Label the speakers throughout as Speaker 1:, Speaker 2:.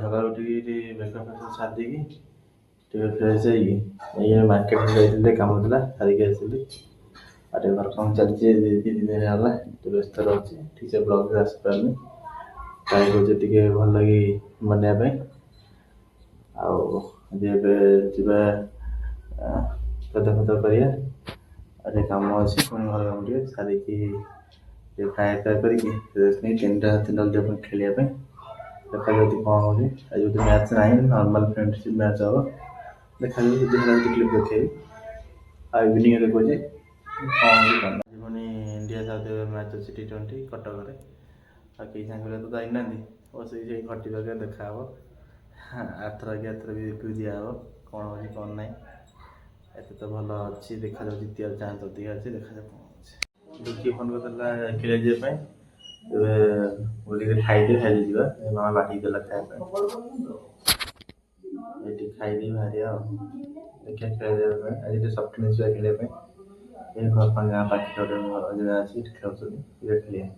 Speaker 1: ସକାଳୁ ଉଠିକି ବ୍ରେକଫାଷ୍ଟ ସାରିଦେଇକି ଟିକେ ଫ୍ରେଶ୍ ହେଇକି ଏଇ ମାର୍କେଟ ଯାଇଥିଲି, କାମ ଥିଲା ସାରିକି ଆସିଲି। ଆଉ ଟିକେ ଘର କାମ ଚାଲିଛି, 2-3 ଦିନ ହେଲା ଟିକେ ବ୍ୟସ୍ତ ରହୁଛି, ଠିକ୍ ସେ ବ୍ଲଗ୍ରେ ଆସିପାରୁନି। ଟ୍ରାଏ କରୁଛି ଟିକେ ଭଲ କି ବନେଇବା ପାଇଁ। ଆଉ ଆଜି ଏବେ ଯିବା ଫେଦ କରିବା, ଆଉ ଟିକେ କାମ ଅଛି, ପୁଣି ଘର କାମ ଟିକେ ସାରିକି ଟିକେ ଖାଇବା କରିକି ରେଷ୍ଟ ନେଇ 3ଟା ଯିବା ଖେଳିବା ପାଇଁ। ଦେଖାଯାଉ କ'ଣ ହେଉଛି। ଆଜି ଯଦି ମ୍ୟାଚ୍ ନାହିଁ, ନର୍ମାଲ୍ ଫ୍ରେଣ୍ଡସିପ୍ ମ୍ୟାଚ୍ ହେବ, ଦେଖାଯାଉ ଯଦି ହେଲା କ୍ଲିପ୍ ଦେଖେଇବି। ଆଉ ଇଭିନିଂରେ ଦେଖୁଛି କ'ଣ ହେଉଛି କ'ଣ। ଆଜି ପୁଣି ଇଣ୍ଡିଆ ସାଉଥ୍ ମ୍ୟାଚ୍ ଅଛି T20 କଟକରେ। ଆଉ କେହି ସାଙ୍ଗରେ ତ ଯାଇନାହାନ୍ତି, ବସିକି ସେଇ ଘଟି ପାଖରେ ଦେଖା ହେବ। ଆରଥର ବି ରିଭ୍ୟୁ ଦିଆହେବ, କ'ଣ ହେଉଛି କ'ଣ ନାହିଁ। ଏତେ ତ ଭଲ ଅଛି, ଦେଖାଯାଉ ଜିତିବାର ଚାନ୍ସ ଅଧିକା ଅଛି, ଦେଖାଯାଉ କ'ଣ ହେଉଛି। ବିକି ଫୋନ୍ କରିଥିଲା ଖେଳିବା ଯିବା ପାଇଁ। ଏବେ ବୁଲିକି ଖାଇକି ଯିବା, ମାମା ବାଟି ଦେଲା ଖାଇବା ପାଇଁ। ଏଠି ଖାଇଦେଇ ବାହାରିବା ଆଉ ଦେଖିବା ଖେଳିବା ପାଇଁ। ଆଜି ଟିକେ ସଫ୍ଟନେସ୍ ଯିବା ଖେଳିବା ପାଇଁ। ଏ ଘର ଗାଁ ପାଖରେ ଗୋଟେ ଜାଗା ଅଛି, ଏଠି ଖେଳୁଛନ୍ତି, ଟିକେ ଖେଳିବା।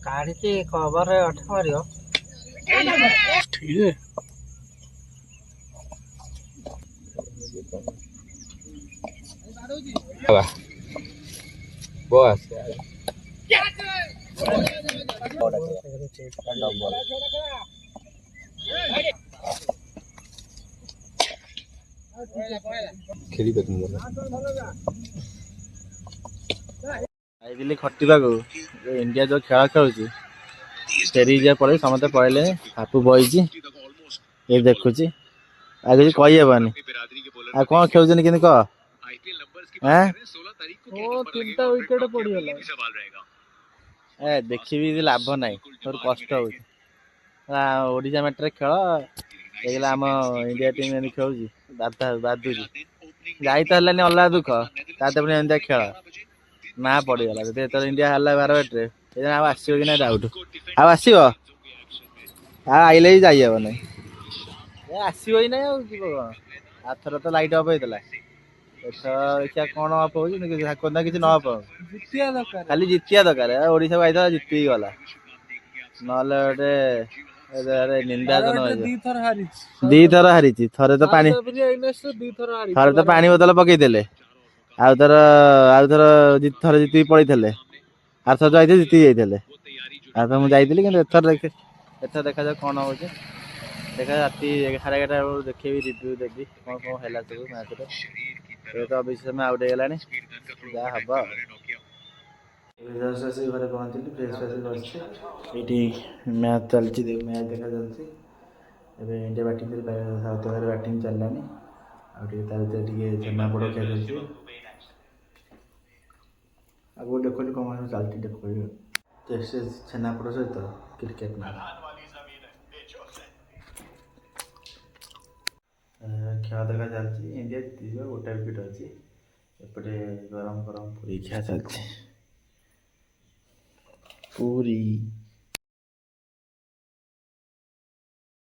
Speaker 2: काढ़ी कवर अठ मारियो ठीक है। बस खेली
Speaker 1: आईली खटिବାକୁ इंडिया जो खेल खेलुची फेरी जा पड़े समस्त पड़े हापू बही ये देखुची आ किसी कहीहबानी आ कौन खेलुन कि कह
Speaker 2: 3टा विकेट पड़गला
Speaker 1: ए देखी लाभ ना तोर कष्ट होशा मैटर खेल आम इंडिया टीम खेलुची बाधुची जाई तो है अलग दुख ताते पुणी एमती खेल ना पड़गला जो इंडिया हारा 12 बैट्रे आसो कि ना डाउट आसो आइले ही जाइए ना आसो ही ना आथर तो लाइट अफ होता देखिए कौन अफ हो किसी न अफ खाली जितिया दरकार ओडिशा को आईता जित गला ना निंदाजन दी थर हारी थे तो पानी बोतल पकईले आउ थर जीति पड़े आर थर जो आई जीति जाते आर थर मुझे एथर देखा जाए कौन हो देखा राति 11:30 देखे रिव्यू देवी कौन कौन है सब मैच तो अभिषेक में आउट होगा जहाँ हम घरे पहुँचली फ्रेश फ्रेश ये मैच चलती मैच देखा चलती India batting south Africa batting चलानी आगे छेनापोड़ क्या चलती आगे देखो कौन चलती देखो छेनापोड़ सहित क्रिकेट मैच खेल देखा चलती इंडिया जीति 1 विकेट अच्छी एपटे गरम गरम पूरी खेल चलती पूरी